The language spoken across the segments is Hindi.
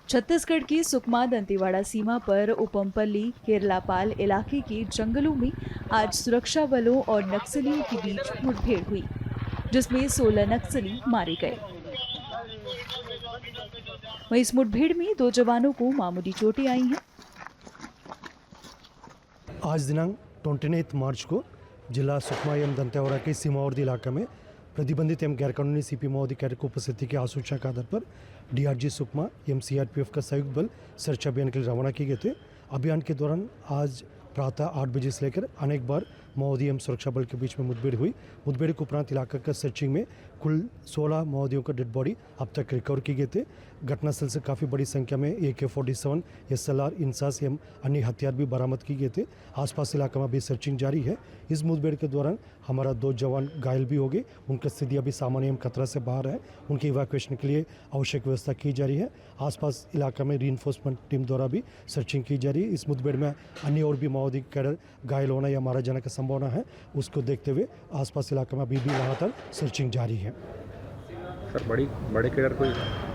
छत्तीसगढ़ की सुकमा दंतेवाड़ा सीमा पर उपमपल्ली केरलापाल इलाके के जंगलों में आज सुरक्षा बलों और नक्सलियों के बीच मुठभेड़ हुई, जिसमें 16 नक्सली मारे गए। वहीं इस मुठभेड़ में 2 जवानों को मामूली चोटें आई हैं। आज दिनांक 29 मार्च को जिला सुकमा एवं दंतेवाड़ा के सीमावर्ती इलाका में प्रतिबंधित एवं गैरकानूनी सीपी माओवादी कैडर की उपस्थिति की आसूचना के आधार पर डीआरजी सुकमा एवं सीआरपीएफ का संयुक्त बल सर्च अभियान के लिए रवाना किए गए थे। अभियान के दौरान आज प्रातः 8 बजे से लेकर अनेक बार माओवादी एवं सुरक्षा बल के बीच में मुठभेड़ हुई। मुठभेड़ के उपरांत इलाका का सर्चिंग में कुल 16 माओवादियों का डेड बॉडी अब तक रिकवर किए गए थे। घटनास्थल से काफ़ी बड़ी संख्या में AK-47, SLR, इंसास एवं अन्य हथियार भी बरामद किए गए थे। आसपास इलाका में अभी सर्चिंग जारी है। इस मुठभेड़ के दौरान हमारा 2 जवान घायल भी हो गए। उनकी स्थिति अभी सामान्य एवं खतरा से बाहर है। उनके इवैक्यूएशन के लिए आवश्यक व्यवस्था की जा रही है। आसपास इलाका में रीइंफोर्समेंट टीम द्वारा भी सर्चिंग की जा रही है। इस मुठभेड़ में अन्य और भी माओवादी कैडर घायल होना या मारा जाने की संभावना है। उसको देखते हुए आसपास इलाका में अभी भी लगातार सर्चिंग जारी है। सर, बड़े कैडर कोई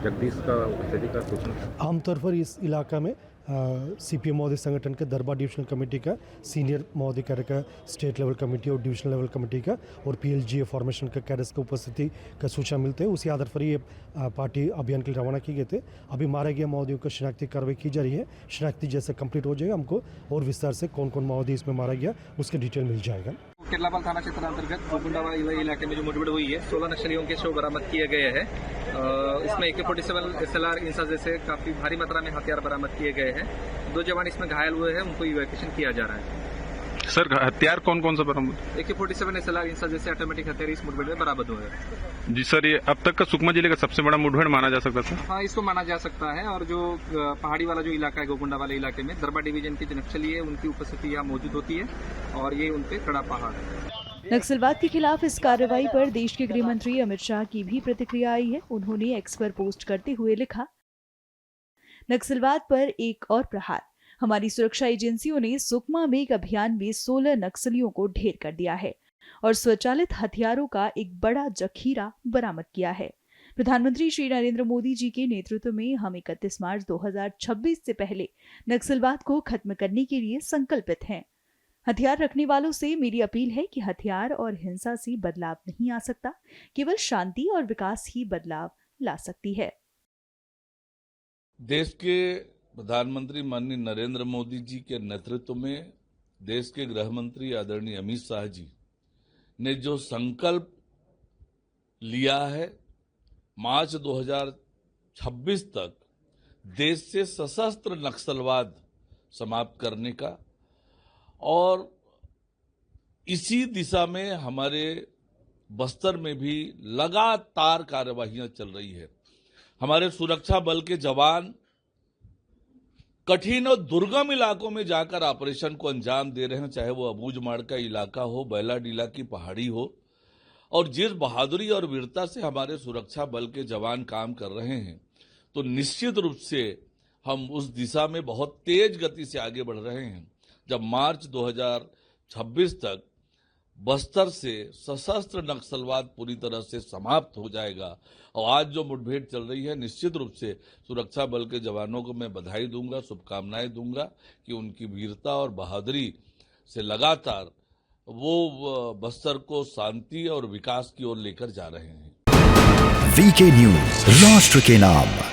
जगदीश का उपस्थिति का सूचना? आमतौर पर इस इलाका में सीपीएम माओवादी संगठन के दरबार डिविजनल कमेटी का, सीनियर माओवादी कैडर का, स्टेट लेवल कमेटी और डिविजनल लेवल कमेटी का और PLGA फॉर्मेशन का कैडर्स की उपस्थिति का सूचना मिलते हैं। उसी आधार पर ये पार्टी अभियान के लिए रवाना की गए थे। अभी मारे गए माओवादियों को शिनाख्ती कार्रवाई की जा रही है। शिनाख्ती जैसे कंप्लीट हो जाएगा हमको और विस्तार से कौन कौन माओवादी इसमें मारा गया उसके डिटेल मिल जाएगा। केरलापाल थाना क्षेत्र अंतर्गत गोकुंडावाला इलाके में जो मुठभेड़ हुई है, 16 नक्सलियों के शव बरामद किए गए हैं। इसमें AK-47, SLR, इंसास जैसे काफी भारी मात्रा में हथियार बरामद किए गए हैं। 2 जवान इसमें घायल हुए हैं, उनको इवैक्यूएशन किया जा रहा है। सर, हथियार कौन कौन सा बरामद? AK-47, SLR, इंसास जैसे ऑटोमेटिक हथियार इस मुठभेड़ में बरामद हुए हैं। जी सर, ये अब तक का सुकमा जिले का सबसे बड़ा मुठभेड़ माना जा सकता है? हाँ, इसको माना जा सकता है। और जो पहाड़ी वाला जो इलाका है गोकुंडा वाले इलाके में दरबार डिवीजन की जो नक्सली है उनकी उपस्थिति यहाँ मौजूद होती है और ये उनपे कड़ा पहाड़ है। नक्सलवाद के खिलाफ इस कार्रवाई पर देश के गृह मंत्री अमित शाह की भी प्रतिक्रिया आई है। उन्होंने एक्स पर पोस्ट करते हुए लिखा, नक्सलवाद पर एक और प्रहार। हमारी सुरक्षा एजेंसियों ने सुकमा में एक अभियान में 16 नक्सलियों को ढेर कर दिया है और स्वचालित हथियारों का एक बड़ा जखीरा बरामद किया है। प्रधानमंत्री श्री नरेंद्र मोदी जी के नेतृत्व में हम 31 मार्च 2026 से पहले नक्सलवाद को खत्म करने के लिए संकल्पित हैं। हथियार रखने वालों से मेरी अपील है कि हथियार और हिंसा से बदलाव नहीं आ सकता, केवल शांति और विकास ही बदलाव ला सकती है। देश के प्रधानमंत्री माननीय नरेंद्र मोदी जी के नेतृत्व में देश के गृह मंत्री आदरणीय अमित शाह जी ने जो संकल्प लिया है, मार्च 2026 तक देश से सशस्त्र नक्सलवाद समाप्त करने का, और इसी दिशा में हमारे बस्तर में भी लगातार कार्यवाहियां चल रही है। हमारे सुरक्षा बल के जवान कठिन और दुर्गम इलाकों में जाकर ऑपरेशन को अंजाम दे रहे हैं, चाहे वो अबूझमाड़ का इलाका हो, बैलाडीला की पहाड़ी हो। और जिस बहादुरी और वीरता से हमारे सुरक्षा बल के जवान काम कर रहे हैं, तो निश्चित रूप से हम उस दिशा में बहुत तेज गति से आगे बढ़ रहे हैं। जब मार्च 2026 तक बस्तर से सशस्त्र नक्सलवाद पूरी तरह से समाप्त हो जाएगा, और आज जो मुठभेड़ चल रही है, निश्चित रूप से सुरक्षा बल के जवानों को मैं बधाई दूंगा, शुभकामनाएं दूंगा कि उनकी वीरता और बहादुरी से लगातार वो बस्तर को शांति और विकास की ओर लेकर जा रहे हैं। VK न्यूज, राष्ट्र के नाम।